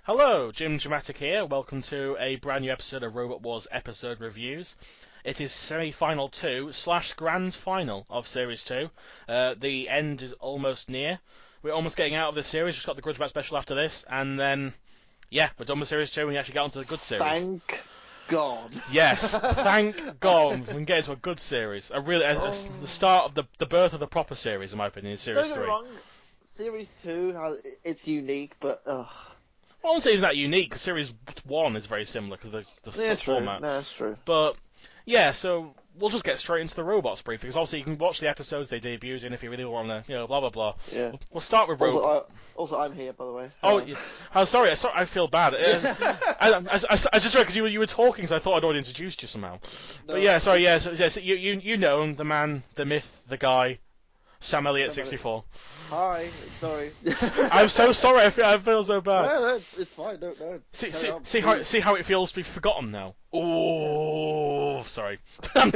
Hello, Jimjamatic here. Welcome to a brand new episode of Robot Wars episode reviews. It is semi-final 2 / grand final of Series 2. The end is almost near. We're almost getting out of this series. Just got the Grudge Match special after this, and then, yeah, we're done with Series 2 and we actually get onto the good series. Thank God. Yes, thank God we can get into a good series. The start of the birth of the proper series, in my opinion, is Series 3. Don't get me wrong, Series 2, it's unique, but... I won't say it's that unique, because Series 1 is very similar because the format. No, that's true. But, yeah, so we'll just get straight into the robots briefly, because obviously you can watch the episodes they debuted in if you really want to, blah, blah, blah. Yeah. We'll start with robots. Also, I'm here, by the way. Oh, sorry, I feel bad. I just read because you were talking, so I thought I'd already introduced you somehow. No, but yeah, sorry, yeah, so you know him, the man, the myth, the guy, Sam Elliott 64. Hi, sorry. I'm so sorry. I feel so bad. No, it's fine. No. See how it feels to be forgotten now. Oh, sorry. Look,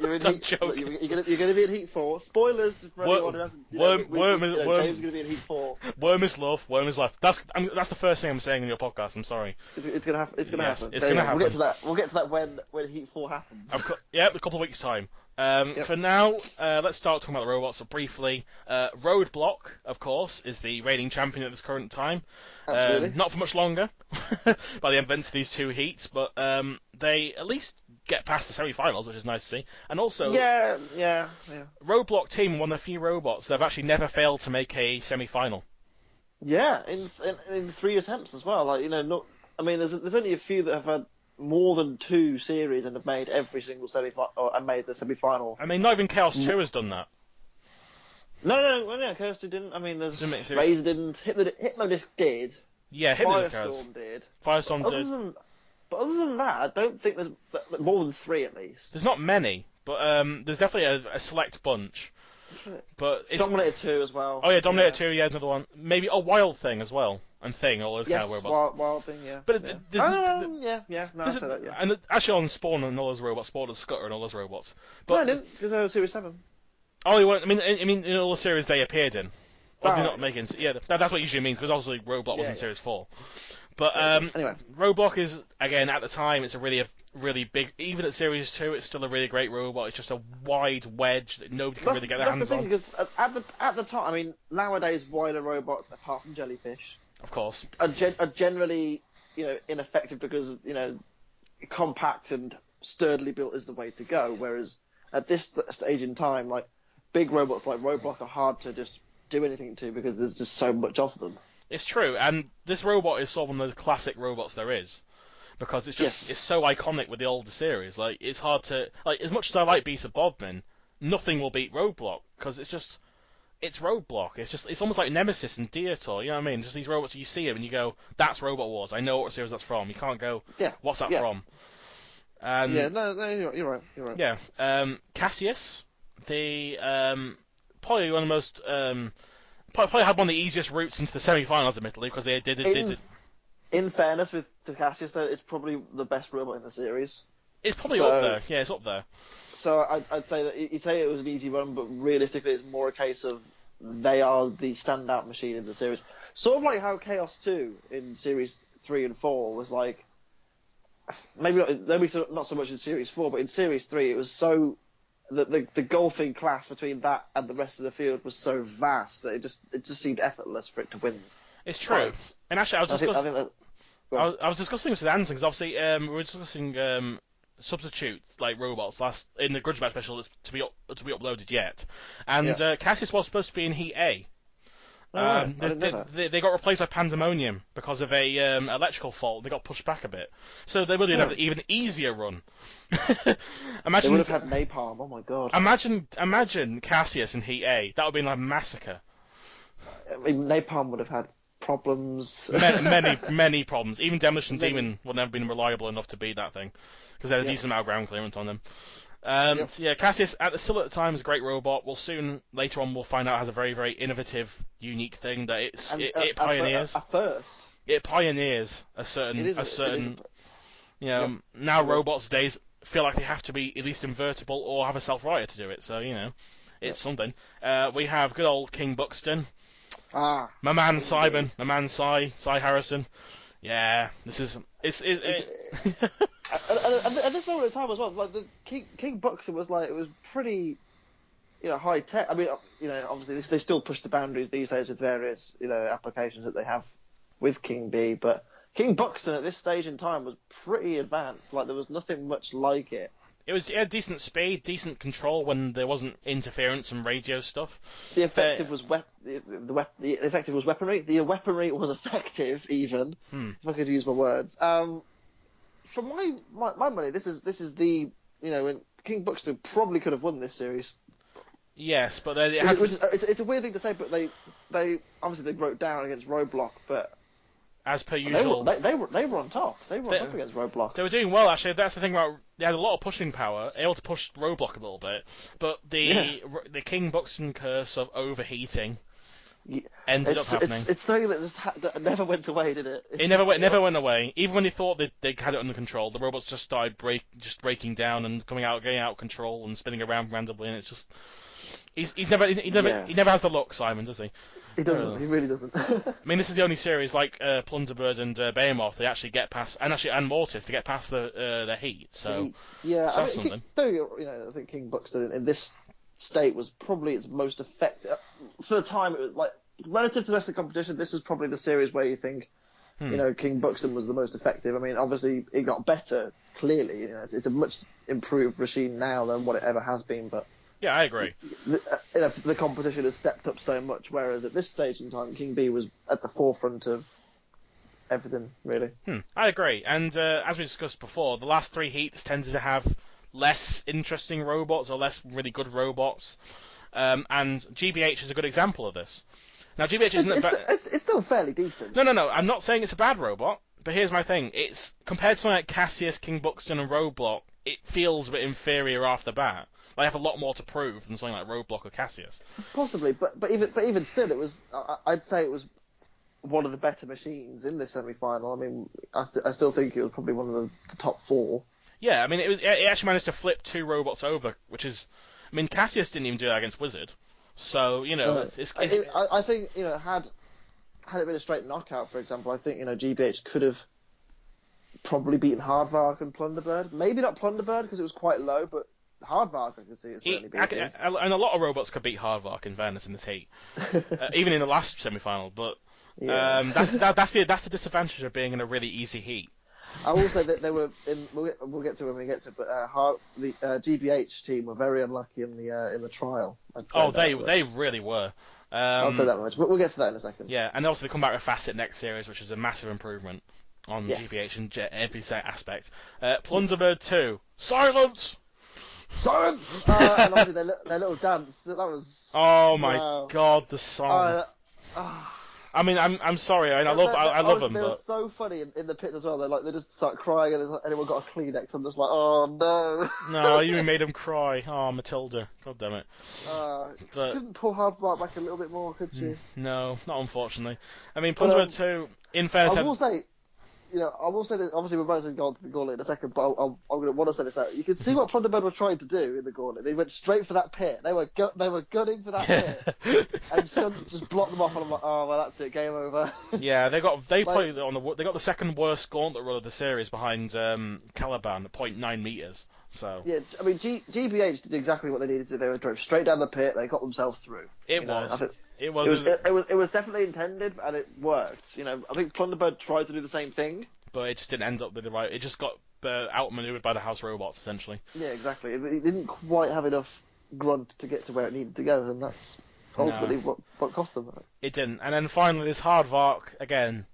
you're in Heat. You're going to be in Heat 4. Spoilers for anyone who hasn't. James is going to be in Heat 4. Worm is love. Worm is life. That's the first thing I'm saying in your podcast. I'm sorry. It's going to happen. It's going to happen. It's going to happen. We'll get to that when Heat 4 happens. Yeah, a couple of weeks time. Yep. For now, let's start talking about the robots briefly. Roadblock, of course, is the reigning champion at this current time. Absolutely. Not for much longer, by the events of these two heats, but they at least get past the semi-finals, which is nice to see. And also, yeah. Roadblock team, one of the few robots that have actually never failed to make a semi-final. Yeah, in 3 attempts as well. There's only a few that have had more than 2 series and have made every single and made the semi-final. I mean, not even Chaos 2 has done that. No, Chaos 2 didn't. I mean, Razor didn't. Hypnodisc did. Yeah, Firestorm did. Firestorm did. But other than that, I don't think there's more than 3 at least. There's not many, but there's definitely a select bunch. But it's Dominator 2 as well. Oh yeah, Dominator 2, yeah, another one. Maybe a Wild Thing as well, and Thing, all those kind of robots. Wild Thing, yeah. But yeah. No, I'd say that, yeah. And actually on Spawn and all those robots, Spawn and Scutter and all those robots. But no, I didn't, because they were Series 7. Oh, you weren't. I mean, in all the series they appeared in. Or Right. not making. Yeah, that's what it usually means, because obviously Roblox was in Series 4. But Anyway, Roblox is, again, at the time, it's a really big. Even at Series 2, it's still a really great robot. It's just a wide wedge that nobody can really get their hands on. That's the thing, because at the time, I mean, nowadays wider robots, apart from jellyfish, Of course. are generally, ineffective because compact and sturdily built is the way to go. Whereas at this stage in time, like big robots like Roblox are hard to just do anything to because there's just so much of them. It's true, and this robot is sort of one of the classic robots there is, because it's just it's so iconic with the older series. Like, it's hard to, like, as much as I like Beast of Bodmin, nothing will beat Roadblock, because it's Roadblock. It's almost like Nemesis and Dietor, you know what I mean? Just these robots, you see them and you go, that's Robot Wars. I know what series that's from. You can't go, what's that from? And You're right. Yeah, Cassius, probably one of the most probably had one of the easiest routes into the semi-finals, admittedly, because they did. In fairness to Cassius, though, it's probably the best robot in the series. It's probably up there. Yeah, it's up there. So I'd say that you'd say it was an easy run, but realistically, it's more a case of they are the standout machine in the series. Sort of like how Chaos 2 in Series 3 and 4 was like, maybe not so much in Series 4, but in Series 3 it was so. The golfing class between that and the rest of the field was so vast that it just seemed effortless for it to win. It's true. Right. And actually, I was discussing this with Anson, because obviously we were discussing substitute like robots in the Grudge Match special that's to be uploaded yet, and Cassius was supposed to be in Heat A. They got replaced by Pandemonium because of a electrical fault. They got pushed back a bit, so they would have had an even easier run. Imagine they would have had Napalm. Oh my god! Imagine Cassius in Heat A. That would have been like a massacre. I mean, Napalm would have had problems. many problems. Even Demolition Demon would never have been reliable enough to beat that thing because they had a decent amount of ground clearance on them. So yeah, Cassius still at the time is a great robot. Later on we'll find out has a very, very innovative, unique thing that it pioneers. It pioneers a certain. Now robots days feel like they have to be at least invertible or have a self-righter to do it. So it's something. We have good old King Buxton. Ah, My man indeed. Simon, my man Cy Harrison. Yeah, this is and this moment in time as well, like the King Buxton was like, it was pretty, high tech. I mean, obviously they still push the boundaries these days with various, applications that they have with King B, but King Buxton at this stage in time was pretty advanced. Like there was nothing much like it. It had decent speed, decent control when there wasn't interference and radio stuff. The effective was the effective was weaponry. The weaponry was effective, even if I could use my words. For my money, this is the when King Buxton probably could have won this series. Yes, but it's a weird thing to say, but they obviously they broke down against Roadblock, but as per usual, they were on top. They were on top against Roadblock. They were doing well, actually. That's the thing about they had a lot of pushing power, able to push Roadblock a little bit, but the King Buxton curse of overheating ended up happening. It's something that that never went away, did it? It never went away. Even when they thought they had it under control, the robots just started breaking down and getting out of control and spinning around randomly, and it's just. He never has the luck, Simon, does he? He doesn't. He really doesn't. I mean, this is the only series like Plunderbird and Behemoth they actually get past, and Mortis to get past the heat. So yeah, so that's something. I think King Buxton in this state was probably its most effective for the time. It was like relative to the rest of the competition. This was probably the series where you think, King Buxton was the most effective. I mean, obviously it got better. Clearly, it's a much improved machine now than what it ever has been, but. Yeah, I agree. The competition has stepped up so much, whereas at this stage in time, King B was at the forefront of everything, really. I agree. And as we discussed before, the last 3 heats tended to have less interesting robots or less really good robots. And GBH is a good example of this. Now, GBH isn't it's still fairly decent. No. I'm not saying it's a bad robot, but here's my thing. It's compared to something like Cassius, King Buxton, and Roadblock, it feels a bit inferior off the bat. They have a lot more to prove than something like Roadblock or Cassius. Possibly, but even still, it was. I'd say it was one of the better machines in this semi-final. I mean, I still think it was probably one of the top 4. Yeah, I mean, it actually managed to flip 2 robots over, which is. I mean, Cassius didn't even do that against Wizard, so I think had it been a straight knockout, for example, I think GBH could have probably beaten Hardvark and Plunderbird. Maybe not Plunderbird because it was quite low, but. Hardvark, I could see it certainly beating. And a lot of robots could beat Hardvark in fairness in this heat, even in the last semi-final. But that's the disadvantage of being in a really easy heat. I will say that they were in. We'll get to it when we get to it. But the GBH team were very unlucky in the trial. They really were. I'll say that much, but we'll get to that in a second. Yeah, and also they come back with Facet next series, which is a massive improvement on GBH in every aspect. Plunderbird 2, silence. Silence! And obviously their little dance, that was... Oh my god, the song. I mean, I'm sorry, I love them, they were so funny in the pit as well. They just start crying and anyone got a Kleenex. I'm just like, oh no. No, you made them cry. Oh, Matilda, god damn it. But, couldn't pull Hardbark back a little bit more, could she? No, not unfortunately. I mean, Plunderbird 2, in fairness... I will say that obviously we're about to go on to the gauntlet in a second, but I'm going to want to say this now. You can see what Plunderbird were trying to do in the gauntlet. They went straight for that pit. They were gunning for that pit, and Sun just blocked them off. And I'm like, oh well, that's it, game over. Yeah, they got the second worst gauntlet run of the series behind Caliban at 0.9 meters. So yeah, I mean GBH did exactly what they needed to do. They drove straight down the pit. They got themselves through. It was definitely intended, and it worked. I think Plunderbird tried to do the same thing, but it just didn't end up with the right. It just got outmaneuvered by the house robots, essentially. Yeah, exactly. It didn't quite have enough grunt to get to where it needed to go, and that's ultimately what cost them. It didn't. And then finally, this Hardvark again.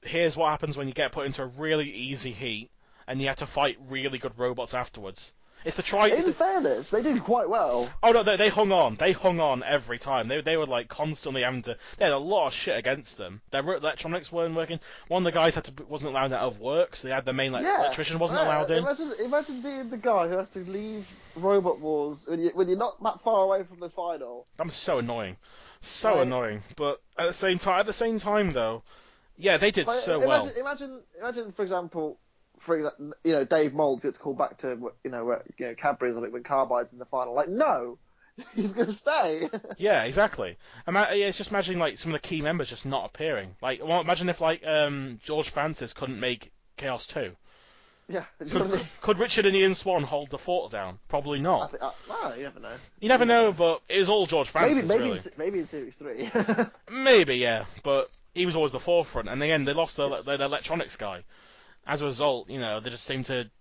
Here's what happens when you get put into a really easy heat, and you have to fight really good robots afterwards. It's the try. In fairness, they did quite well. Oh no, they hung on. They hung on every time. They were like constantly having to. They had a lot of shit against them. Their electronics weren't working. One of the guys wasn't allowed out of work, so they had the main electrician wasn't allowed in. Imagine being the guy who has to leave Robot Wars when you're not that far away from the final. That was so annoying, annoying. But at the same time though, yeah, they did well. Imagine for example. Dave Moulds gets called back to Cadbury's when Carbide's in the final. Like, no, He's going to stay. Yeah, exactly. It's just imagining like some of the key members just not appearing. Like, well, imagine if like George Francis couldn't make Chaos 2. Yeah. Could Richard and Ian Swan hold the fort down? Probably not. You never know. You never know, but it was all George Francis, maybe, really. maybe in Series 3. Maybe, yeah. But he was always the forefront. And again, they lost their electronics guy. As a result, they just seemed to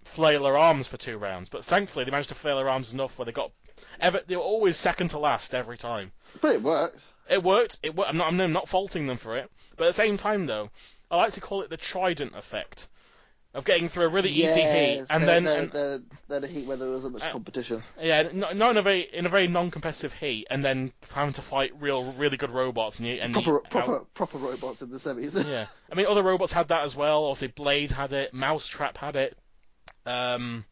flail their arms for 2 rounds. But thankfully, they managed to flail their arms enough where they were always second to last every time. But it worked. It worked. I'm not faulting them for it. But at the same time, though, I like to call it the Trident effect. Of getting through a really easy heat, and then a heat where there wasn't much competition. Yeah, not in a very non-competitive heat, and then having to fight really good robots and proper robots in the semis. Yeah, I mean other robots had that as well. Obviously, Blade had it, Mousetrap had it. I'm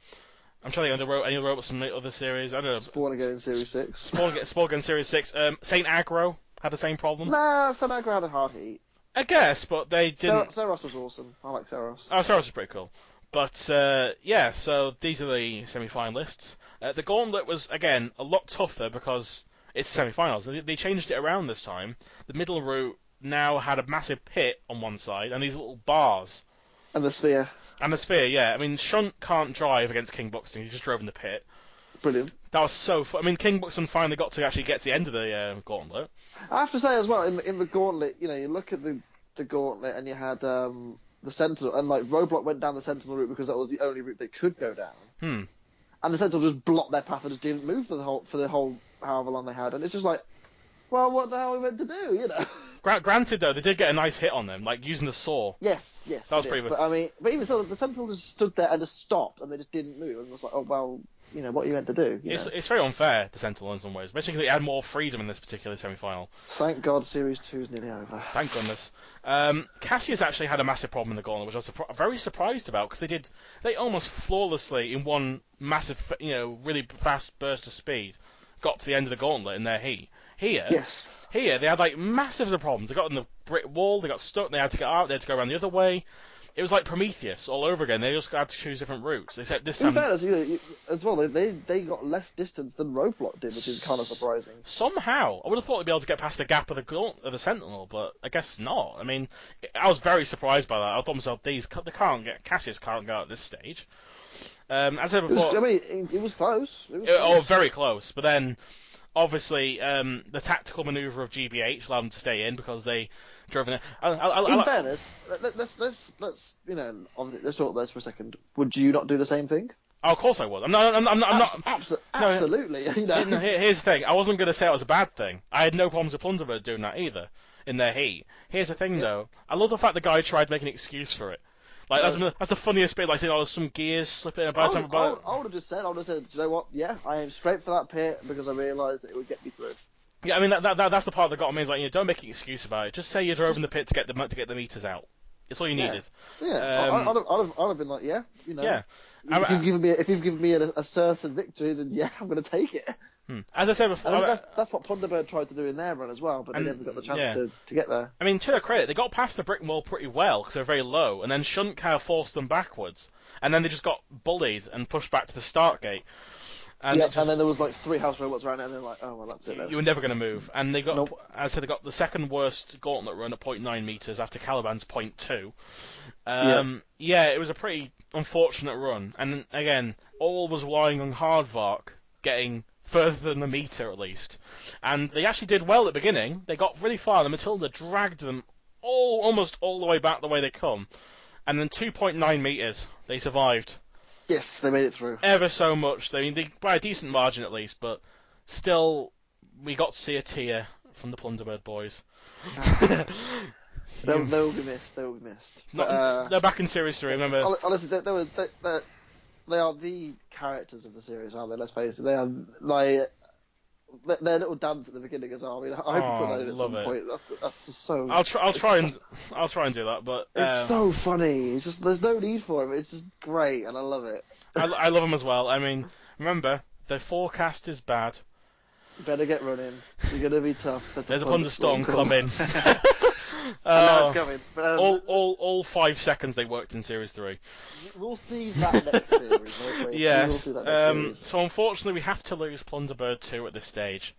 trying to think of any robots from the other series. I don't know. Spawn again in Series 6. Spawn again in Series 6. Saint Aggro had the same problem. Nah, Saint Aggro had a hard heat. I guess, but they didn't. Saros was awesome. I like Saros. Oh, Saros is pretty cool. But, yeah, so these are the semi-finalists. The Gauntlet was, again, a lot tougher because it's semi-finals. They changed it around this time. The middle route now had a massive pit on one side and these little bars. And the sphere. And the sphere, yeah. I mean, Shunt can't drive against King Buxton. He just drove in the pit. Brilliant. That was so fun. I mean, King Buxton finally got to the end of the Gauntlet. I have to say as well, in the Gauntlet, you look at the Gauntlet and you had the Sentinel, and like Roadblock went down the Sentinel route because that was the only route they could go down. And the Sentinel just blocked their path and just didn't move for the whole however long they had, and it's just like, well, what the hell are we meant to do, Granted, though, they did get a nice hit on them, like using the saw. Yes. That was pretty good. But even so, the Sentinel just stood there and just stopped, and they just didn't move, and it was like, oh well, what are you meant to do? It's very unfair, the Sentinel, in some ways, especially because they had more freedom in this particular semi-final. Thank God Series 2 is nearly over. Thank goodness. Cassius actually had a massive problem in the Gauntlet, which I was very surprised about, because they almost flawlessly, in one massive, really fast burst of speed, got to the end of the Gauntlet in their heat. Here, they had like massive problems. They got on the brick wall, they got stuck, they had to get out, they had to go around the other way. It was like Prometheus all over again. They just had to choose different routes. Except this time, in fairness, as well, they got less distance than Roadblock did, which is kind of surprising. Somehow, I would have thought they'd be able to get past the gap of the Sentinel, but I guess not. I mean, I was very surprised by that. I thought to myself, Cassius can't go at this stage. As I said before, it was close. Very close. But then, obviously, the tactical maneuver of GBH allowed them to stay in because they drove in. In fairness, let's let's talk this for a second. Would you not do the same thing? Oh, of course I would. I'm not. Absolutely. Here's the thing. I wasn't going to say it was a bad thing. I had no problems with Plunderbird doing that either in their heat. Here's the thing, though. I love the fact the guy tried making an excuse for it. Like that's the funniest bit. Like saying, there's some gears slipping about. I would have just said, do you know what? Yeah, I am straight for that pit because I realised that it would get me through. Yeah, I mean that's the part that got me. Is like, don't make an excuse about it. Just say you drove in the pit to get the meters out. It's all you needed. Yeah, I'd have been like, yeah. If you've given me a certain victory, then yeah, I'm going to take it. As I said before, that's what Plunderbird tried to do in their run as well, but they never got the chance to get there. I mean, to their credit, they got past the brick wall pretty well because they were very low, and then Shunt kind of forced them backwards, and then they just got bullied and pushed back to the start gate. And then there was like 3 house robots around it, and they're like, oh well, that's it then. You were never going to move, and they got, as I said, they got the second worst gauntlet run at 0.9 meters after Caliban's 0.2. It was a pretty unfortunate run, and again, all was relying on Hardvark getting further than the meter at least, and they actually did well at the beginning. They got really far. The Matilda dragged them almost all the way back the way they come, and then 2.9 meters they survived. Yes, they made it through. Ever so much. I mean, by a decent margin at least, but still, we got to see a tear from the Plunderbird boys. They will be missed. They're back in Series 3, remember? Honestly, they are the characters of the series, aren't they? Let's face it. They are, like, their little dance at the beginning as well. I mean, I hope you put that in at some point. That's just so... I'll try and do that, but... It's so funny. It's just, there's no need for it. It's just great, and I love it. I love them as well. I mean, remember, the forecast is bad. You better get running. You're going to be tough. There's a thunderstorm coming. And now it's going. But, all 5 seconds they worked in Series 3. We'll see that next series, won't we? Yes. We will see that next series. So unfortunately, we have to lose Plunderbird 2 at this stage.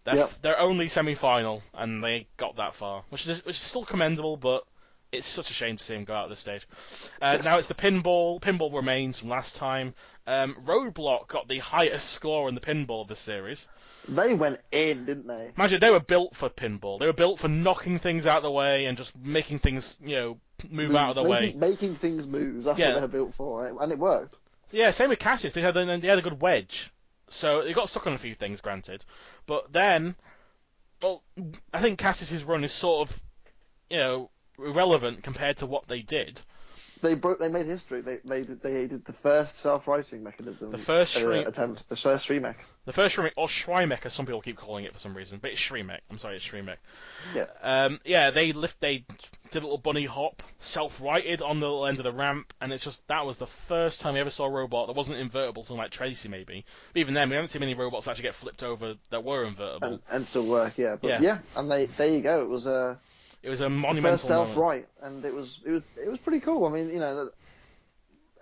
Yep. They're only semi-final, and they got that far, which is still commendable, but it's such a shame to see them go out at this stage. Yes. Now it's the pinball. Pinball remains from last time. Roadblock got the highest score in the pinball of this series. They went in, didn't they? Imagine, they were built for pinball. They were built for knocking things out of the way and just making things, move out of the way. Making things move. That's what they were built for, right? And it worked. Yeah, same with Cassius. They had a good wedge. So they got stuck on a few things, granted. But then, I think Cassius's run is sort of, irrelevant compared to what they did. They made history. They did the first self-righting mechanism. The first attempt. The first Shreemec. The first Shreemec, or Shrimec, as some people keep calling it for some reason, but it's Shreemec. I'm sorry, it's Shreemec. Yeah. They did a little bunny hop, self-righted on the little end of the ramp, and that was the first time we ever saw a robot that wasn't invertible, something like Tracy maybe. But even then, we haven't seen many robots actually get flipped over that were invertible. And still work, yeah. But yeah, and there you go. It was a monumental first self-right, and it was pretty cool. I mean,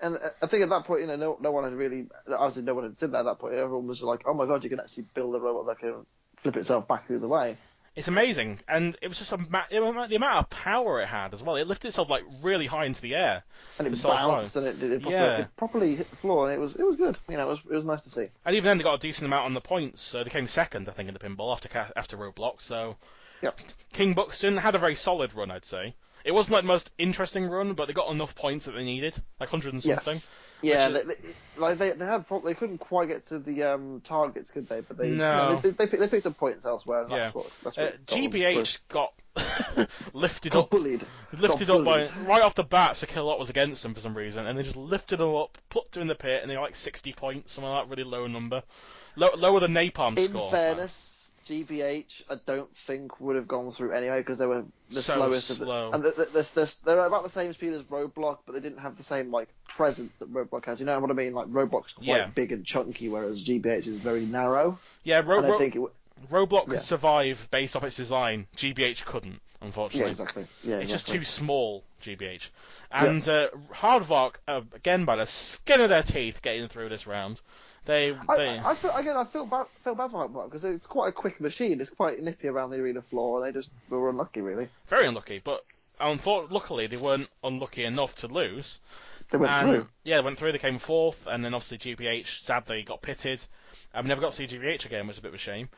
and I think at that point, no one had really, obviously no one had said that at that point. Everyone was like, oh my god, you can actually build a robot that can flip itself back through the way. It's amazing, and it was just the amount of power it had as well. It lifted itself like really high into the air, and it bounced, and it properly hit the floor, and it was good. It was nice to see. And even then, they got a decent amount on the points, so they came second, I think, in the pinball after Roadblock. So, yep. King Buxton had a very solid run, I'd say. It wasn't like the most interesting run, but they got enough points that they needed, like 100 and something. Yeah, they couldn't quite get to the targets, could they? But they picked up points elsewhere. And that's what GBH got lifted up, bullied. By right off the bat. Sir Kilot was against them for some reason, and they just lifted them up, put them in the pit, and they got like 60 points, something like that, really low number, lower than Napalm score. In fairness, GBH, I don't think would have gone through anyway because they were the slowest. Slow. And they're about the same speed as Roadblock, but they didn't have the same presence that Roadblock has. You know what I mean? Like Roadblock's quite big and chunky, whereas GBH is very narrow. Yeah, Roadblock could survive based off its design. GBH couldn't, unfortunately. Yeah, exactly. Yeah, it's just too small, GBH. And Hardvark, again by the skin of their teeth, getting through this round. I feel bad for Hardvark because it's quite a quick machine. It's quite nippy around the arena floor, and they just were unlucky, really. Very unlucky, but luckily they weren't unlucky enough to lose. They went through. Yeah, they went through. They came fourth, and then obviously GBH sadly got pitted. We never got to see GBH again, which is a bit of a shame.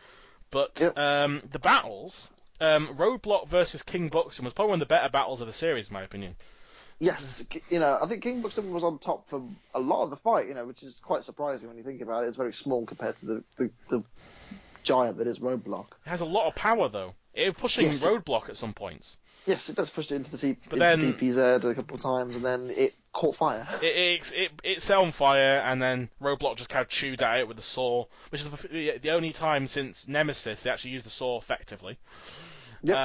But the battles, Roadblock versus King Buxton was probably one of the better battles of the series, in my opinion. Yes, I think King Buxton was on top for a lot of the fight, which is quite surprising when you think about it. It's very small compared to the giant that is Roadblock. It has a lot of power, though. It was pushing Roadblock at some points. Yes, it does push it into the DPZ a couple of times, and then it caught fire. It set on fire, and then Roadblock just kind of chewed at it with the saw, which is the only time since Nemesis they actually used the saw effectively. Yep.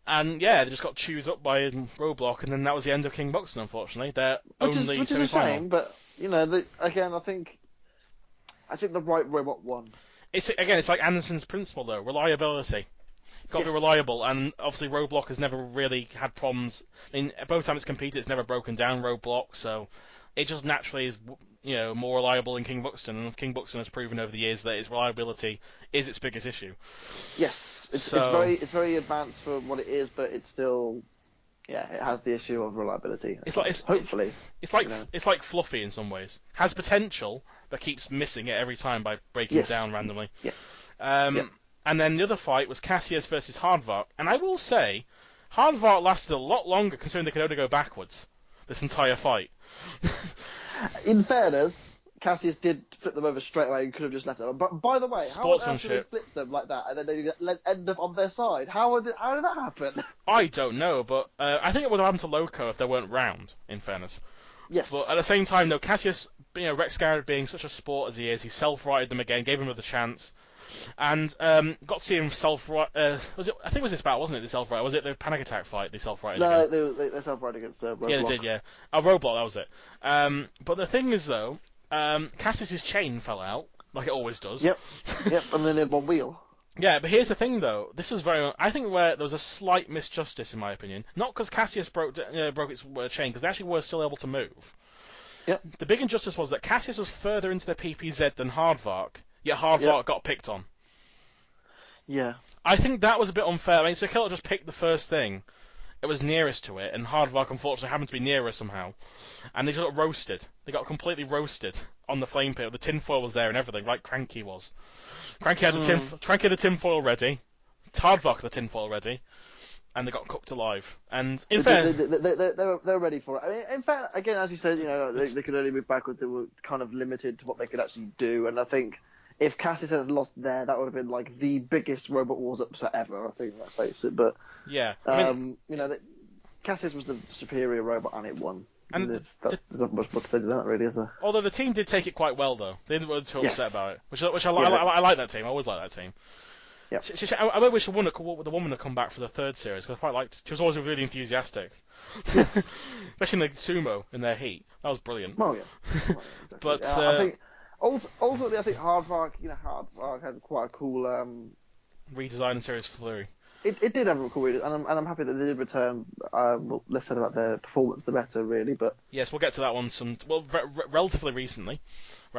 And they just got chewed up by Roadblock, and then that was the end of King Buxton, unfortunately. Which is a shame, but again, I think the right robot won. It's like Anderson's principle though, reliability. You've got to be reliable, and obviously Roadblock has never really had problems. I mean, both times it's competed, it's never broken down Roadblock, so it just naturally is, more reliable than King Buxton, and King Buxton has proven over the years that its reliability is its biggest issue. Yes, it's very advanced for what it is, but it's still, it has the issue of reliability. It's like Fluffy in some ways. Has potential, but keeps missing it every time by breaking it down randomly. Yes. And then the other fight was Cassius versus Hardvark, and I will say, Hardvark lasted a lot longer considering they could only go backwards this entire fight. In fairness, Cassius did flip them over straight away and could have just left them. But by the way, how on earth did they flip them like that and then they end up on their side? How did that happen? I don't know, but I think it would have happened to Loco if they weren't round, in fairness. Yes. But at the same time, though, Cassius, Rex Garrett being such a sport as he is, he self-righted them again, gave him another chance. And got to see him self-right. I think it was this battle, wasn't it? The self-right. Was it the Panic Attack fight? They self-righted. No, they self-righted against Roadblock. Yeah, they did. Yeah, Roadblock. That was it. But the thing is, though, Cassius's chain fell out like it always does. Yep. And then it had one wheel. Yeah, but here's the thing, though. This is I think where there was a slight misjustice, in my opinion. Not because Cassius broke its chain, because they actually were still able to move. Yep. The big injustice was that Cassius was further into the PPZ than Hardvark, yet Hardvark got picked on. Yeah. I think that was a bit unfair. I mean, so Killer just picked the first thing. It was nearest to it, and Hardvark unfortunately happened to be nearer somehow. And they just got roasted. They got completely roasted on the flame pit. The tinfoil was there and everything, like Cranky was. Cranky had the tinfoil ready. Hardvark had the tinfoil ready. And they got cooked alive. And in fact, they're ready for it. I mean, in fact, again, as you said, they could only move backwards. They were kind of limited to what they could actually do. And I think if Cassius had lost there, that would have been like the biggest Robot Wars upset ever. I think, let's face it. But yeah, Cassius was the superior robot, and it won. And there's not much more to say to that, really, is there? Although the team did take it quite well, though. They weren't too upset about it, which I like that team. I always like that team. Yeah. I wish the woman had come back for the third series, because I quite liked. She was always really enthusiastic, especially in the sumo in their heat. That was brilliant. Oh yeah. Exactly. But I think ultimately, I think Hardvark had quite a cool redesign in Series 3. It did have a cool read, and I'm happy that they did return. Less said about their performance, the better, really. But yes, we'll get to that one relatively recently.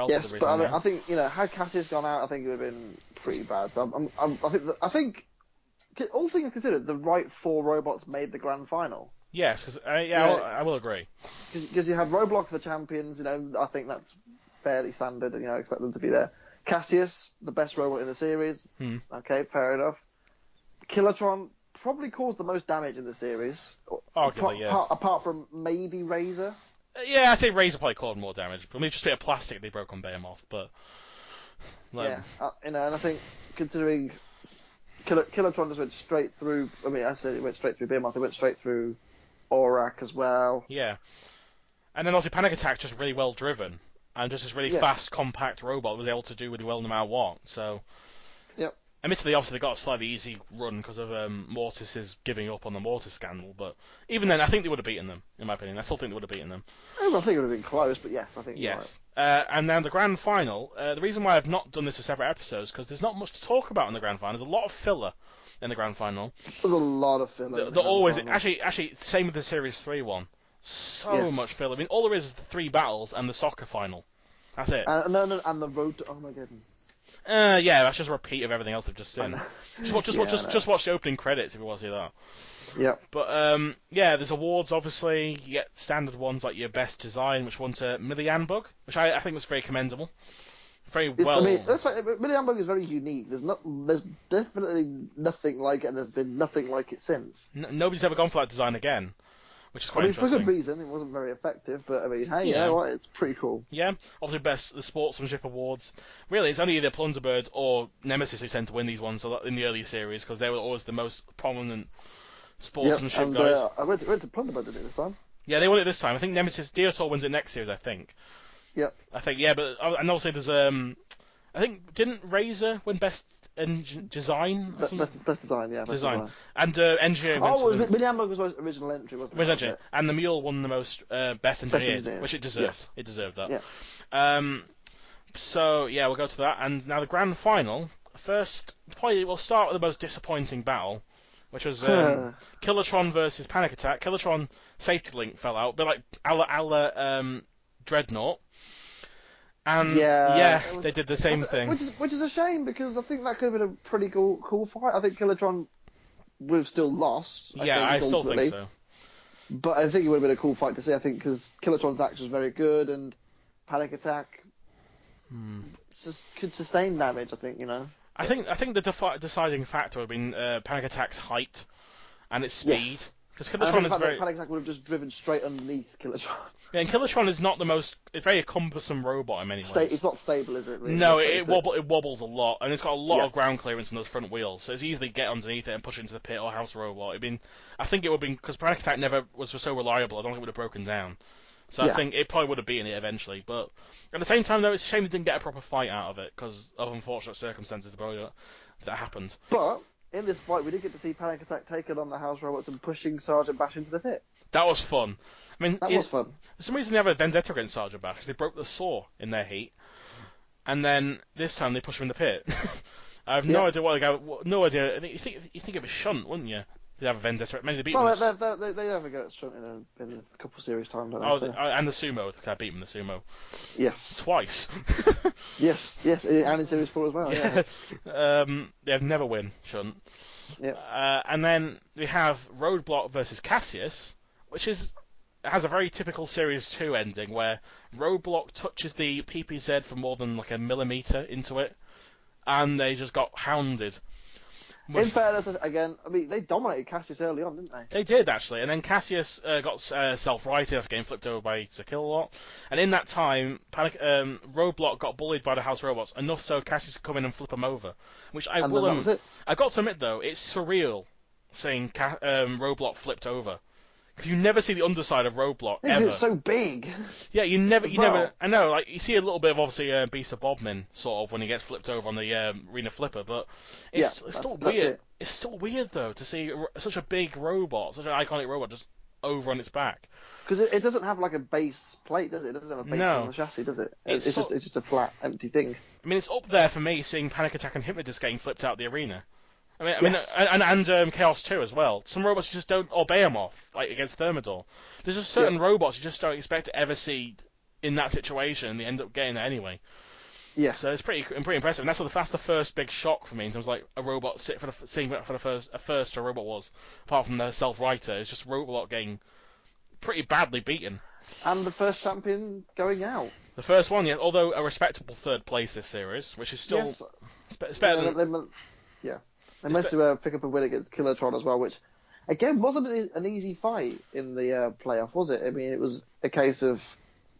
Yes, but I think had Cassius gone out, I think it would have been pretty bad. So I think all things considered, the right 4 robots made the grand final. Yes, because I will agree. Because you had Roblox the champions, I think that's fairly standard, and expect them to be there. Cassius, the best robot in the series. Okay, fair enough. Killatron probably caused the most damage in the series. Arguably, yes. Apart from maybe Razor. Yeah, I think Razor probably caused more damage. But maybe just a bit of plastic they broke on Behemoth, but... and I think, considering Killatron just went straight through... I mean, I said it went straight through Behemoth, it went straight through Aurak as well. Yeah. And then obviously Panic Attack just really well driven. And just this really fast, compact robot was able to do really well no matter what, so... Yep. Admittedly, obviously, they got a slightly easy run because of Mortis's giving up on the Mortis scandal, but even then, I think they would have beaten them, in my opinion. I still think they would have beaten them. I think it would have been close, but yes, I think you're right. And now the grand final, the reason why I've not done this as separate episodes, because there's not much to talk about in the grand final. There's a lot of filler in the grand final. There's a lot of filler. There always... Actually, same with the Series 3 one. So much filler. I mean, all there is the 3 battles and the soccer final. That's it. And the road to... Oh my goodness. Yeah, that's just a repeat of everything else I've just seen. Just watch the opening credits if you want to see that. Yeah. But there's awards obviously. You get standard ones like your best design, which won to Millie Anbug, which I think was very commendable. Very well. I mean, that's right. Millie Anbug is very unique. There's definitely nothing like it, and there's been nothing like it since. Nobody's ever gone for that design again. Which is quite interesting. For good reason, it wasn't very effective, but I mean, hey, you know what? It's pretty cool. Yeah, obviously the Sportsmanship Awards. Really, it's only either Plunderbird or Nemesis who tend to win these ones in the early series, because they were always the most prominent sportsmanship guys. I went to Plunderbird, didn't it, this time? Yeah, they won it this time. I think Nemesis, Diotor wins it next series, I think. Yep. I think, but, and also there's, I think, didn't Razor win Best Design? Best Design, yeah. Design. And Engineer went Millie Anbug was the original entry, wasn't it? Original entry. And the Mule won the most Best Engineer, which it deserved. Yes. It deserved that. Yeah. So, yeah, we'll go to that. And now the grand final. First, we'll start with the most disappointing battle, which was Killatron versus Panic Attack. Killatron Safety Link fell out, a bit like a la Dreadnought. And they did the same thing. Which is a shame, because I think that could have been a pretty cool fight. I think Killatron would have still lossed. I still think so. But I think it would have been a cool fight to see, I think, because Killatron's action was very good, and Panic Attack could sustain damage, I think, I think the deciding factor would have been Panic Attack's height and its speed. Yes. Because Killatron is very... Panic Attack would have just driven straight underneath Killatron. Yeah, and Killatron is not the most... It's a very cumbersome robot in many ways. It's not stable, is it? Really? No, it wobbles a lot, and it's got a lot of ground clearance in those front wheels, so it's easily get underneath it and push it into the pit or house robot. I think it would have been... Because Panic Attack never was so reliable, I don't think it would have broken down. So I think it probably would have beaten it eventually, but at the same time, though, it's a shame they didn't get a proper fight out of it, because of unfortunate circumstances that happened. But... in this fight, we did get to see Panic Attack taking on the house robots and pushing Sergeant Bash into the pit. That was fun. I mean, that was fun. For some reason, they have a vendetta against Sergeant Bash because they broke the saw in their heat, and then this time they push him in the pit. I have no idea what the guy. No idea. You think of a Shunt, wouldn't you? They have a vendetta. Maybe they beat them. Well, they have a go at Shunt in a couple of series time, don't they? And the Sumo. I beat them the Sumo. Yes. Twice. yes, and in series 4 as well. Yeah. They have never win Shunt. Yeah. And then we have Roadblock versus Cassius, which has a very typical Series 2 ending where Roadblock touches the PPZ for more than like a millimeter into it, and they just got hounded. In fairness, again, I mean, they dominated Cassius early on, didn't they? They did, actually, and then Cassius got self-righted after getting flipped over by Sakilot, and in that time, Roadblock got bullied by the House Robots, enough so Cassius could come in and flip him over, which I will... that was it. I got to admit, though, it's surreal seeing Roadblock flipped over. Because you never see the underside of Roadblock, ever. It's so big. Yeah, you never... I know, like, you see a little bit of, obviously, Beast of Bodmin, sort of, when he gets flipped over on the Arena Flipper, but it's still weird. It's still weird, though, to see such a big robot, such an iconic robot, just over on its back. Because it doesn't have, like, a base plate, does it? It doesn't have a base on the chassis, does it? It's just a flat, empty thing. I mean, it's up there for me, seeing Panic Attack and Hypnodisc getting flipped out the arena. And Chaos 2 as well. Some robots you just don't obey them off, like against Thermidor. There's just certain robots you just don't expect to ever see in that situation, and they end up getting it anyway. Yeah. So it's pretty impressive, and that's the first big shock for me in terms of like a robot seeing for the first a robot was, apart from the self-writer. It's just Robot getting pretty badly beaten. And the first champion going out. The first one, yeah, although a respectable third place this series, which is still it's better than. They managed to pick up a win against Killertron as well, which, again, wasn't an easy fight in the playoff, was it? I mean, it was a case of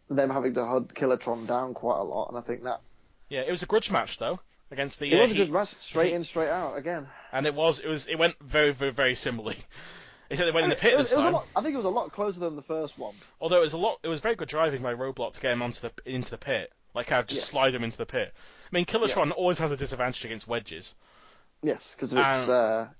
them having to hunt Killertron down quite a lot, and I think that... Yeah, it was a grudge match, though, against the... It was a good match, straight in, straight out, again. And it went very, very, very similarly. Except they went in the pit this time. I think it was a lot closer than the first one. Although it was very good driving by Roadblock to get him into the pit. Like, just slide him into the pit. I mean, Killertron always has a disadvantage against wedges. Yes, because of its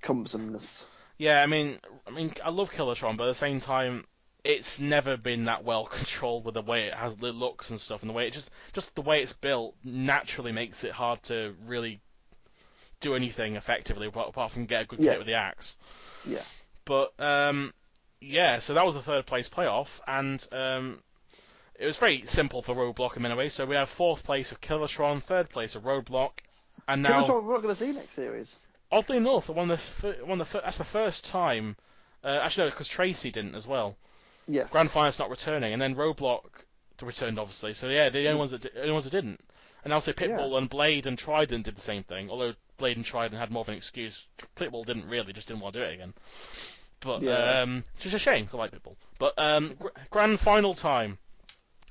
cumbersomeness. Yeah, I mean, I love Killertron, but at the same time, it's never been that well controlled with the way it looks and stuff, and the way it just the way it's built naturally makes it hard to really do anything effectively apart from get a good hit with the axe. Yeah. But so that was the third place playoff, and it was very simple for Roadblock in many ways. So we have fourth place of Killertron, third place of Roadblock. And now, we're not going to see next series. Oddly enough, that's the first time. Actually, no, because Tracy didn't as well. Yeah. Grand Final's not returning, and then Roadblock returned, obviously. So yeah, the only ones that didn't. And also Pitbull and Blade and Trident did the same thing. Although Blade and Trident had more of an excuse. Pitbull didn't really, just didn't want to do it again. But just a shame. I like Pitbull. But Grand Final time.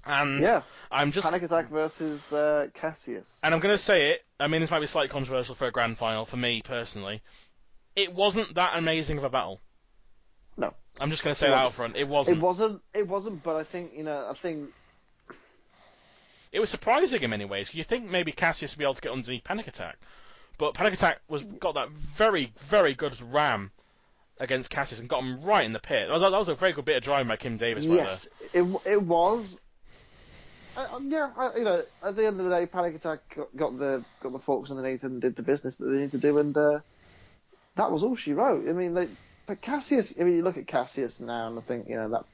And I'm just Panic Attack versus Cassius. And I'm going to say it. I mean, this might be slightly controversial for a grand final for me personally. It wasn't that amazing of a battle. No, I'm just going to say that out front. It wasn't. It wasn't. But I think it was surprising in many ways. You think maybe Cassius would be able to get underneath Panic Attack, but Panic Attack got that very, very good ram against Cassius and got him right in the pit. That was a very good bit of driving by Kim Davis. Yes, it was. At the end of the day, Panic Attack got the forks underneath and did the business that they needed to do, and that was all she wrote. I mean, but Cassius. I mean, you look at Cassius now, and I think that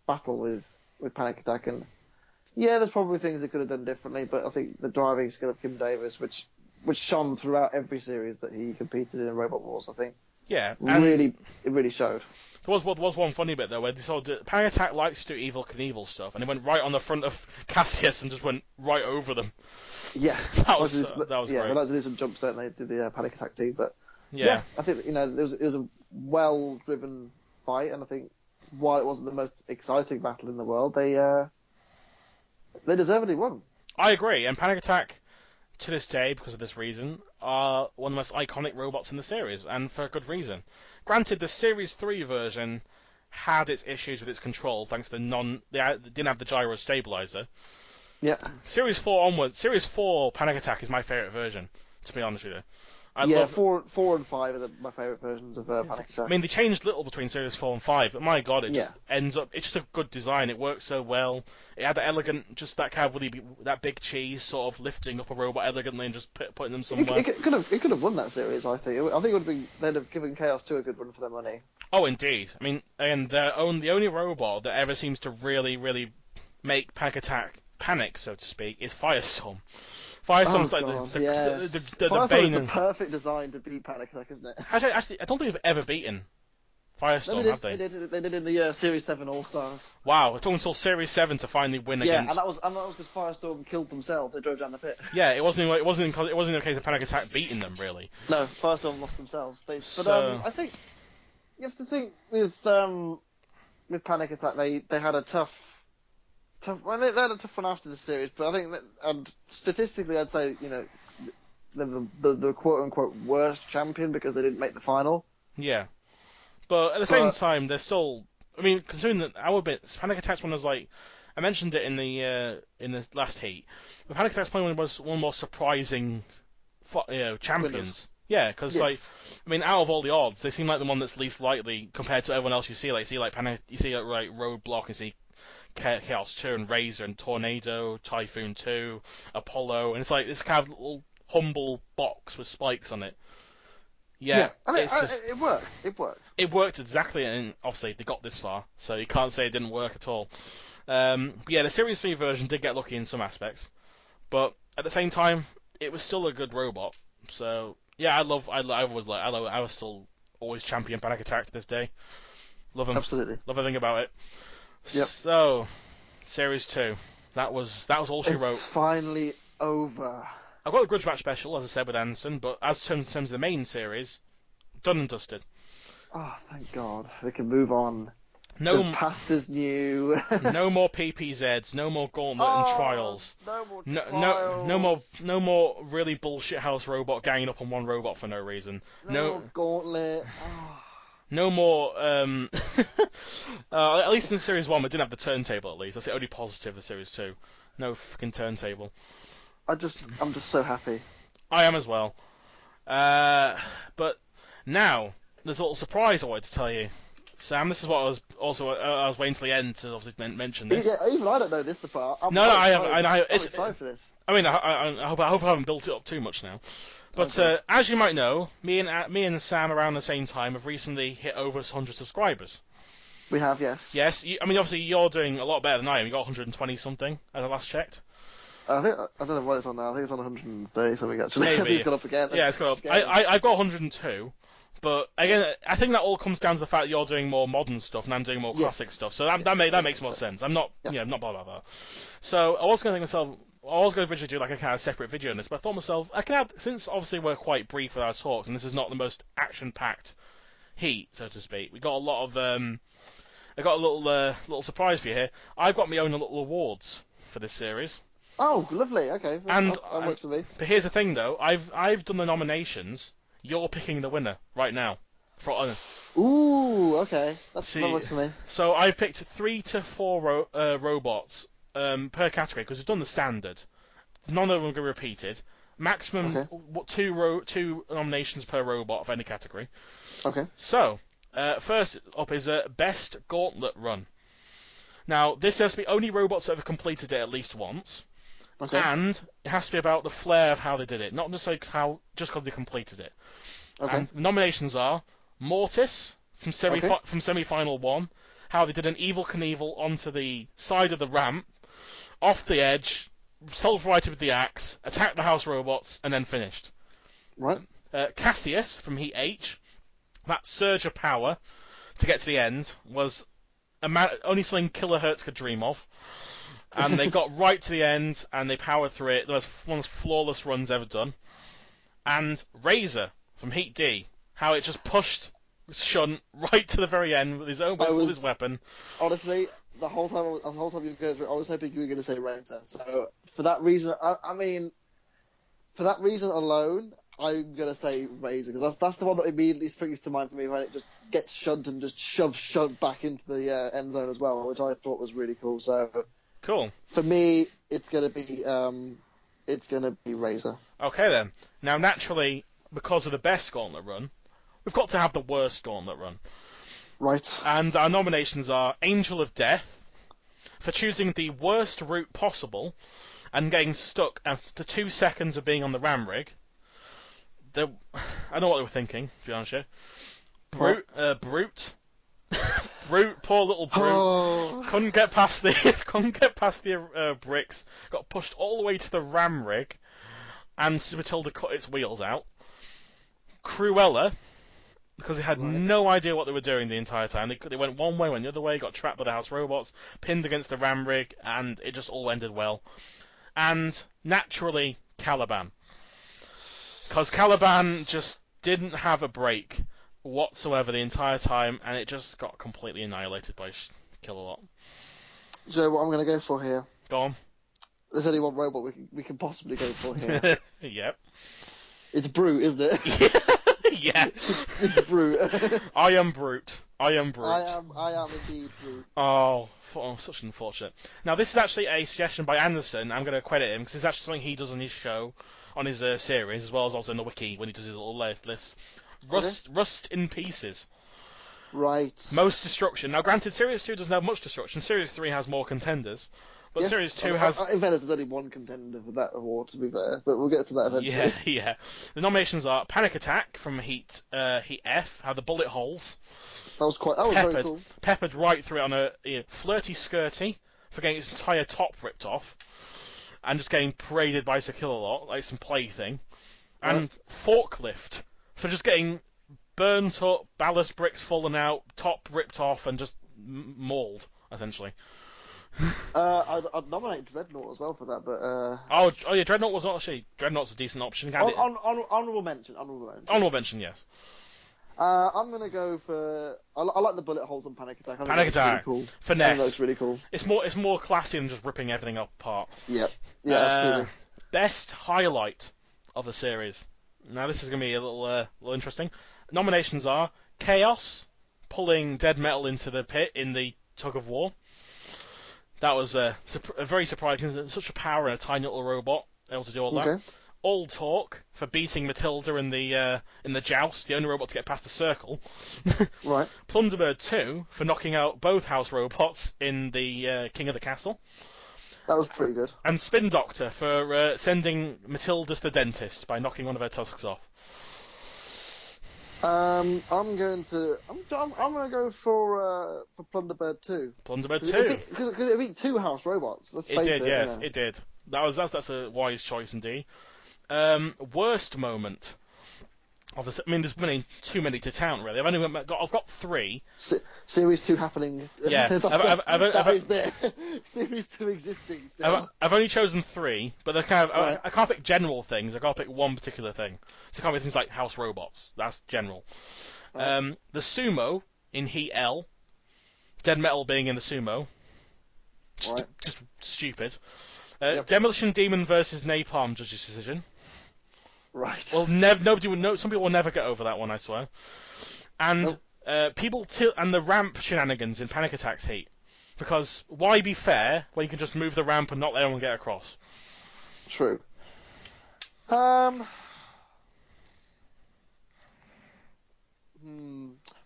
battle with Panic Attack, and there's probably things they could have done differently, but I think the driving skill of Kim Davis, which shone throughout every series that he competed in Robot Wars, I think. Yeah, it really showed. There was one funny bit though where they sort of Panic Attack likes to do Evil Knievel stuff, and it went right on the front of Cassius and just went right over them. Yeah, that was great. Yeah, they like to do some jumps, don't they? Do the Panic Attack too, but I think it was a well-driven fight, and I think while it wasn't the most exciting battle in the world, they deservedly won. I agree, and Panic Attack, to this day, because of this reason, are one of the most iconic robots in the series, and for good reason. Granted, the Series 3 version had its issues with its control, thanks to they didn't have the gyro stabilizer. Yeah. Series 4 onwards, Series 4 Panic Attack is my favourite version, to be honest with you. Yeah, 4 and 5 are my favourite versions of Panic Attack. I mean, they changed little between Series 4 and 5, but my god, it just ends up... It's just a good design. It works so well. It had that elegant, just that kind of that big cheese sort of lifting up a robot elegantly and just putting them somewhere. It could have won that series, I think. I think it would have they'd have given Chaos 2 a good run for their money. Oh, indeed. I mean, and the only robot that ever seems to really, really make Panic Attack panic, so to speak, is Firestorm. Firestorm's like the Firestorm bane is the perfect design to beat Panic Attack, isn't it? Actually, I don't think they've ever beaten Firestorm, have they? They did in the Series 7 All-Stars. Wow, it took until Series 7 to finally win against... Yeah, and that was because Firestorm killed themselves. They drove down the pit. Yeah, it wasn't a case of Panic Attack beating them, really. No, Firestorm lost themselves. I think you have to think with Panic Attack, they had a tough. Well, they had a tough one after the series, but I think that, and statistically, I'd say the quote unquote worst champion because they didn't make the final. Yeah, but at the same time, they're still. I mean, considering that our bits, Panic Attack's one was like, I mentioned it in the last heat. But Panic Attack's probably one of the more surprising, champions. Winners. Yeah, because I mean, out of all the odds, they seem like the one that's least likely compared to everyone else you see. Like, you see Roadblock, and see Chaos 2 and Razor and Tornado, Typhoon 2, Apollo, and it's like this kind of little humble box with spikes on it. Yeah, I mean, it worked. It worked exactly, and obviously they got this far, so you can't say it didn't work at all. The Series 3 version did get lucky in some aspects, but at the same time, it was still a good robot. So yeah, I was still always champion Panic Attack to this day. Love him. Absolutely. Love everything about it. Yep. So, Series 2. That was all she wrote. It's finally over. I've got a grudge match special, as I said, with Anderson, but as in terms of the main series, done and dusted. Oh, thank God. We can move on. No, the past is new. No more PPZs, no more Gauntlet and Trials. No more Trials. No more really bullshit house robot ganging up on one robot for no reason. No more Gauntlet. Oh. No more, at least in Series 1 we didn't have the turntable at least. That's the only positive of Series 2. No fucking turntable. I'm just so happy. I am as well. But now, there's a little surprise I wanted to tell you. Sam, this is what I was waiting till the end to obviously mention this. Yeah, even I don't know this part. I'm excited for this. I mean, I hope I haven't built it up too much now. But as you might know, me and Sam around the same time have recently hit over 100 subscribers. We have, yes. Yes, I mean, obviously you're doing a lot better than I am. You got 120 something as I last checked. I don't know what it's on now. I think it's on 130 something actually. Maybe. I think it's gone up again. Yeah, it's gone up. I've got 102. But again, I think that all comes down to the fact that you're doing more modern stuff and I'm doing more classic stuff. So that makes more sense. I'm not, not blah blah blah. So I was going to think myself, I was going to eventually do like a kind of separate video on this, but I thought to myself, I can add, since obviously we're quite brief with our talks, and this is not the most action-packed heat, so to speak. We got a lot of, I got a little surprise for you here. I've got my own little awards for this series. Oh, lovely. Okay, that works for me. But here's the thing, though. I've done the nominations. You're picking the winner right now. Ooh, okay. That works for me. So I picked 3 to 4 robots per category because we've done the standard. None of them are repeated. Maximum 2 nominations per robot of any category. Okay. So first up is Best Gauntlet Run. Now this has to be only robots that have completed it at least once. Okay. And it has to be about the flair of how they did it, not just just because they completed it. Okay. And the nominations are Mortis from semi-final 1, how they did an Evil Knievel onto the side of the ramp, off the edge, self-righted with the axe, attacked the house robots, and then finished. Right. Cassius from Heat H, that surge of power to get to the end was only something Kilohertz could dream of. And they got right to the end, and they powered through it. That was one of the flawless runs ever done. And Razor from Heat D, how it just pushed Shunt right to the very end with his weapon. Honestly, the whole time you were going through, I was hoping you were going to say Razor. So for that reason, for that reason alone, I'm going to say Razor because that's the one that immediately springs to mind for me when it just gets Shunt and just shoves Shunt back into the end zone as well, which I thought was really cool. So. Cool. For me, it's gonna be Razor. Okay then. Now, naturally, because of the best Gauntlet run, we've got to have the worst Gauntlet run. Right. And our nominations are Angel of Death, for choosing the worst route possible and getting stuck after 2 seconds of being on the ram rig. I don't know what they were thinking, to be honest with you. Brute. Brute, poor little Brute. Oh. Couldn't get past the bricks. Got pushed all the way to the ram rig, and Matilda cut its wheels out. Cruella, because they had no idea what they were doing the entire time. They went one way, went the other way, got trapped by the house robots, pinned against the ram rig, and it just all ended well. And naturally, Caliban. Because Caliban just didn't have a break whatsoever the entire time, and it just got completely annihilated by Kill-A-Lot. Do you know what I'm going to go for here? Go on. There's only one robot we can possibly go for here. Yep. It's Brute, isn't it? Yeah. It's Brute. I am Brute. I am Brute. I am indeed Brute. Oh, such unfortunate. Now, this is actually a suggestion by Anderson. I'm going to credit him, because it's actually something he does on his show, on his series, as well as also in the wiki when he does his little lists. Rust in pieces. Right. Most destruction. Now, granted, Series 2 doesn't have much destruction. Series 3 has more contenders. But yes, Series 2 has... In fairness, there's only one contender for that award, to be fair. But we'll get to that eventually. Yeah. The nominations are Panic Attack from Heat F, how the bullet holes. That was very cool. Peppered right through it on a flirty skirty for getting its entire top ripped off. And just getting paraded by Kill-A-Lot, like some plaything. And Forklift for just getting burnt up, ballast bricks falling out, top ripped off, and just mauled, essentially. I'd nominate Dreadnought as well for that, but... Oh yeah, Dreadnought was actually... Dreadnought's a decent option. Honourable mention. Honourable mention, yes. I'm going to go for... I like the bullet holes on Panic Attack. Panic Attack. Really cool. Finesse. I think that's really cool. It's more classy than just ripping everything apart. Yep. Yeah, absolutely. Best highlight of the series. Now this is going to be a little interesting. Nominations are Chaos, pulling Dead Metal into the pit in the tug of war. That was a very surprising. Such a power in a tiny little robot able to do all that. Okay. All Talk for beating Matilda in the joust, the only robot to get past the circle. Right. Plunderbird 2 for knocking out both house robots in the King of the Castle. That was pretty good. And Spin Doctor for sending Matilda to the dentist by knocking one of her tusks off. I'm going to go for Plunderbird 2. Plunderbird 2 because it beat 2 house robots. Let's face it did, yes, you know. it did. That's a wise choice indeed. Worst moment. There's too many to count really. I've got 3. Series 2 happening. Yeah, that is there. Series 2 existing still. I've only chosen 3, but they're kind of I can't pick general things. I can't pick one particular thing. So I can't pick things like house robots. That's general. Right. The sumo in Heat L. Dead Metal being in the sumo. Just stupid. Yep. Demolition Demon versus Napalm judge's decision. Right. Well, nobody will know. Some people will never get over that one, I swear. And and the ramp shenanigans in Panic Attack's Heat, because why be fair when you can just move the ramp and not let anyone get across? True.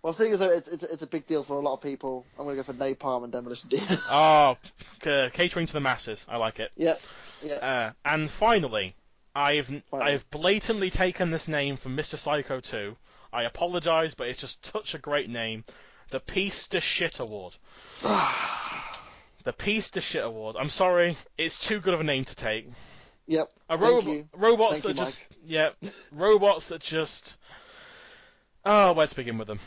Well, seeing as though it's a big deal for a lot of people, I'm going to go for Napalm and Demolition Demon. Oh, catering to the masses. I like it. Yeah. And finally, I've blatantly taken this name from Mr. Psycho 2. I apologise, but it's just such a great name. The Piece de Shit Award. The Piece de Shit Award. I'm sorry, it's too good of a name to take. Yep. Robots that just. Oh, where to begin with them?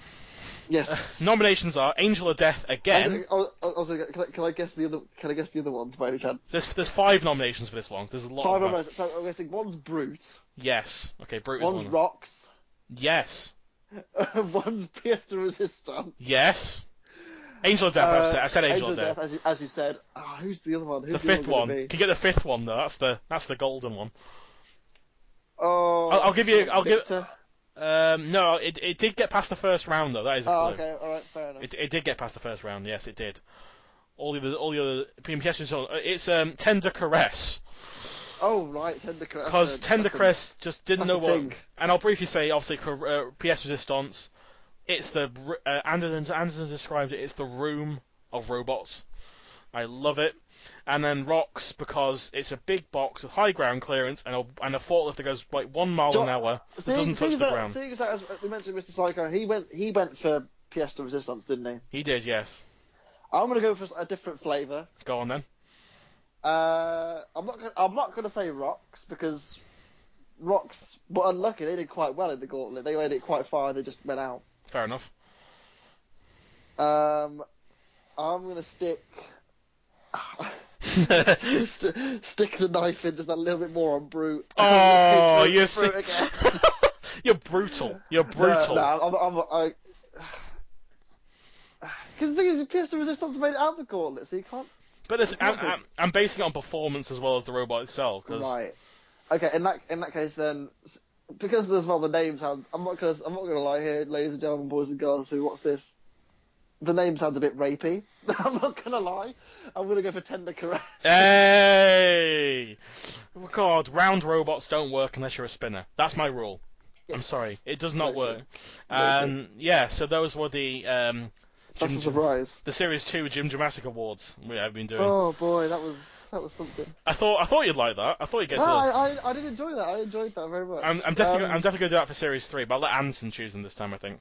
Yes. Nominations are Angel of Death again. Can I guess the other ones by any chance? There's 5 nominations for this one. There's a lot. 5 nominations. So I'm guessing one's Brute. Yes. Okay, Brute. One's Rocks. Yes. One's Pièce de Resistance. Yes. Angel of Death. I said Angel of Death. As you said. Who's the other one? The 5th one. Can you get the 5th one though? That's the golden one. Oh. I'll give you. No, it did get past the first round though. That is a clue. Okay, all right, fair enough. It did get past the first round. Yes, it did. All the other it's Tender Caress. Oh right, Tendercrest. Because Tendercrest just didn't know what. Thing. And I'll briefly say, obviously, for PS Resistance, it's the Anderson described it. It's the room of robots. I love it. And then Rocks because it's a big box with high ground clearance and a forklift that goes like 1 mile an hour. It doesn't touch the ground. Seeing that, as we mentioned, Mr. Psycho, he went for PS to Resistance, didn't he? He did, yes. I'm gonna go for a different flavour. Go on then. I'm not gonna say Rocks because Rocks, but unlucky, they did quite well in the gauntlet. They made it quite far. They just went out. Fair enough. I'm gonna stick the knife in just a little bit more on Brute. Oh, you're you're brutal. You're brutal. No, because the thing is, PS Resistance made it out the gauntlet, so you can't. But I'm basing it on performance as well as the robot itself. Right. Okay. In that case, then, because as well the names sound. I'm not gonna lie here, ladies and gentlemen, boys and girls who watch this. The name sounds a bit rapey. I'm not gonna lie. I'm gonna go for Tender Caress. Hey! Oh, God, round robots don't work unless you're a spinner. That's my rule. Yes. I'm sorry, it does not work. Yeah, so those were the that's a surprise. The Series 2 Jimjamatic Awards I've been doing. Oh boy, that was something. I thought you'd like that. I thought you'd get. I did enjoy that. I enjoyed that very much. I'm definitely going to do that for Series 3, but I'll let Anson choose them this time. I think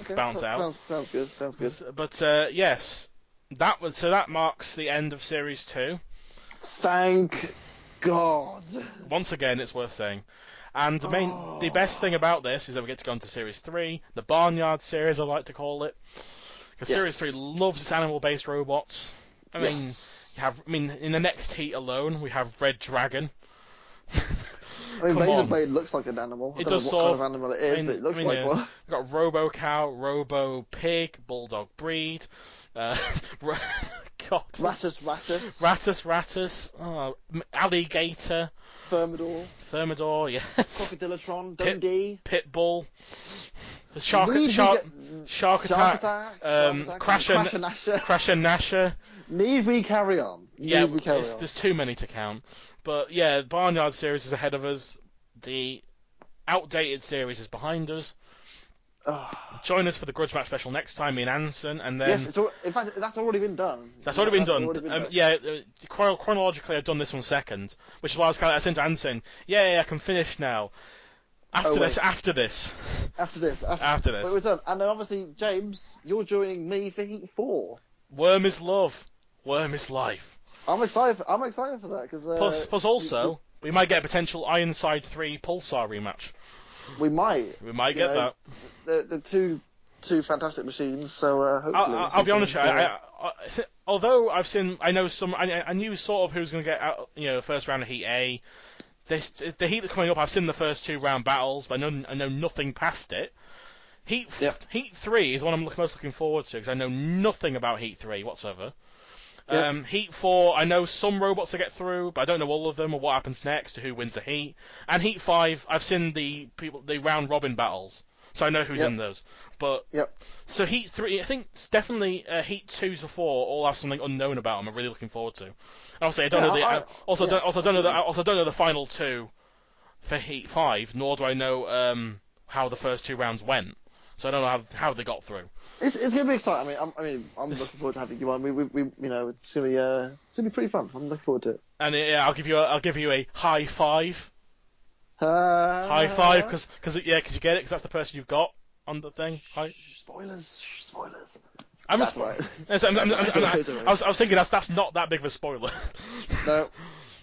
to balance out. Sounds good. Sounds good. But yes, that marks the end of Series 2. Thank God. Once again, it's worth saying. And the best thing about this is that we get to go into Series 3, the Barnyard series, I like to call it. Because Series 3 loves its animal-based robots. I mean, in the next heat alone, we have Red Dragon. I mean, Razor Blade looks like an animal. I don't know what kind of animal it is, but it looks like one. We've got Robo Cow, Robo Pig, Bulldog Breed, God. Ratus, Alligator. Thermidor, yes. Crocodilotron, Dundee. Pitbull. Shark Attack, Crash and Nasher. Need we carry on? There's too many to count. But yeah, Barnyard series is ahead of us. The outdated series is behind us. Join us for the Grudge Match special next time, me and Anson, and then... Yes, in fact, that's already been done. That's already been done. Yeah, chronologically I've done this one second, which is why I said to Anson, I can finish now. After this. But we're done. And then obviously, James, you're joining me for Heat 4. Worm is love. Worm is life. I'm excited for that because. Plus, also, we might get a potential Ironside 3 Pulsar rematch. We might. We might get that. They're two fantastic machines, so hopefully. I'll be honest. Although I knew sort of who's going to get out. First round of Heat A. The Heat coming up, I've seen the first 2 round battles, but I know nothing past it. Heat 3 is the one I'm most looking forward to because I know nothing about Heat 3 whatsoever. Heat 4, I know some robots to get through, but I don't know all of them or what happens next or who wins the Heat. And Heat 5, I've seen the round robin battles, so I know who's in those. But so Heat 3, I think it's definitely Heat 2 to 4 all have something unknown about them. I'm really looking forward to. And obviously, I don't know the final 2 for Heat 5, nor do I know how the first 2 rounds went. So I don't know how they got through. It's gonna be exciting. I'm looking forward to having you on. It's gonna be pretty fun. I'm looking forward to it. And I'll give you a high five. High five, because you get it, because that's the person you've got on the thing. Spoilers. I was thinking that's not that big of a spoiler. No.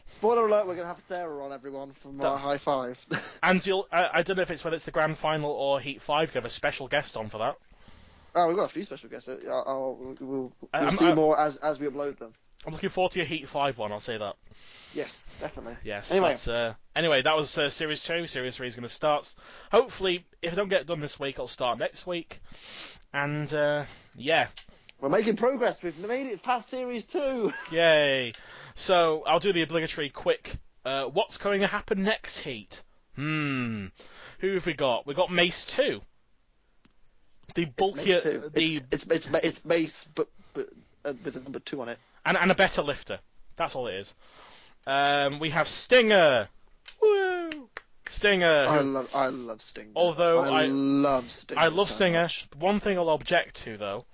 Spoiler alert, we're going to have Sarah on, everyone, from our high five. And I don't know whether it's the grand final or Heat 5, you have a special guest on for that. Oh, we've got a few special guests. We'll see more as we upload them. I'm looking forward to your Heat 5 one, I'll say that. Yes, definitely. Yes, anyway, that was Series 2. Series 3 is going to start. Hopefully, if I don't get it done this week, I'll start next week. And, we're making progress. We've made it past Series 2. Yay. So, I'll do the obligatory quick, what's going to happen next Heat? Who have we got? We've got Mace 2. The bulkier... It's Mace, but with the number 2 on it. And a better lifter. That's all it is. We have Stinger. Woo! Stinger. I love Stinger. Although I love Stinger. I love so Stinger. much. One thing I'll object to though,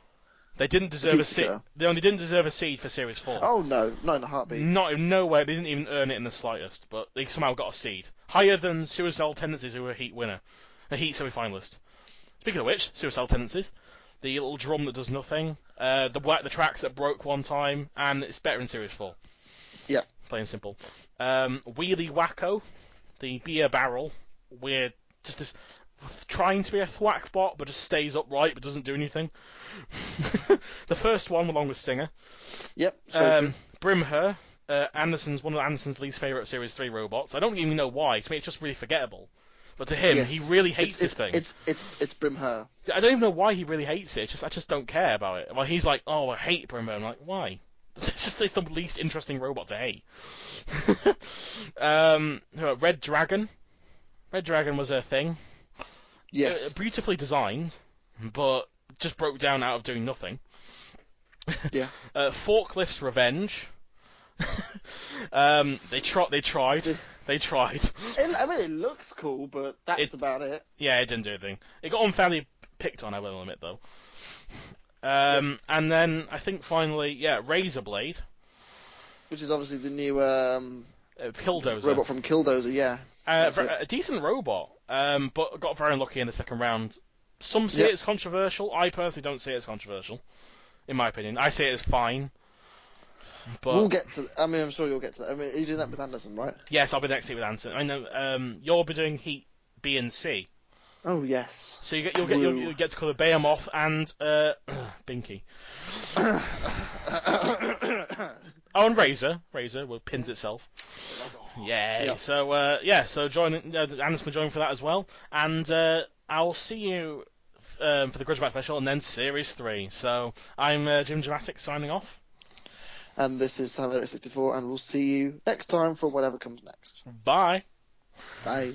they didn't deserve a seed. They only didn't deserve a seed for Series 4. Oh no, not in a heartbeat. Not in no way. They didn't even earn it in the slightest. But they somehow got a seed, higher than Suicidal Tendencies, who were a Heat winner, a Heat semi-finalist. Speaking of which, Suicidal Tendencies, the little drum that does nothing, the tracks that broke one time, and it's better in Series 4. Yeah. Plain and simple. Wheelie Wacko, the beer barrel, we're just this trying to be a thwack bot, but just stays upright but doesn't do anything. The first one, along with Stinger. Yep. Brimher, one of Anderson's least favourite Series 3 robots. I don't even know why. To me, it's just really forgettable. But to him, yes. he really hates this thing. It's Brimher. I don't even know why he really hates it. I just don't care about it. Well, he's like, oh, I hate Brimher. I'm like, why? It's the least interesting robot to hate. Red Dragon. Red Dragon was a thing. Yes. Beautifully designed, but just broke down out of doing nothing. Yeah. Forklift's Revenge. They tried. I mean, it looks cool, but that's about it. Yeah, it didn't do anything. It got unfairly picked on, I will admit, though. And then, I think finally, Razor Blade. Which is obviously the new Killdozer. robot from Killdozer, yeah. A decent robot, but got very unlucky in the second round. Some see it as controversial. I personally don't see it as controversial, in my opinion. I see it as fine. But we'll get to. I mean, I'm sure you'll get to that. I mean, you're doing that with Anderson, right? Yes, I'll be next heat with Anderson. I know. You'll be doing Heat B and C. Oh yes. So you'll get to cover Behemoth and Binky. Oh, and Razor will pins itself. Yeah. Yep. So join. Anderson will join for that as well, and I'll see you for the Grudge Match special, and then Series 3. So I'm Jimjamatic signing off. And this is Sam 64, and we'll see you next time for whatever comes next. Bye. Bye.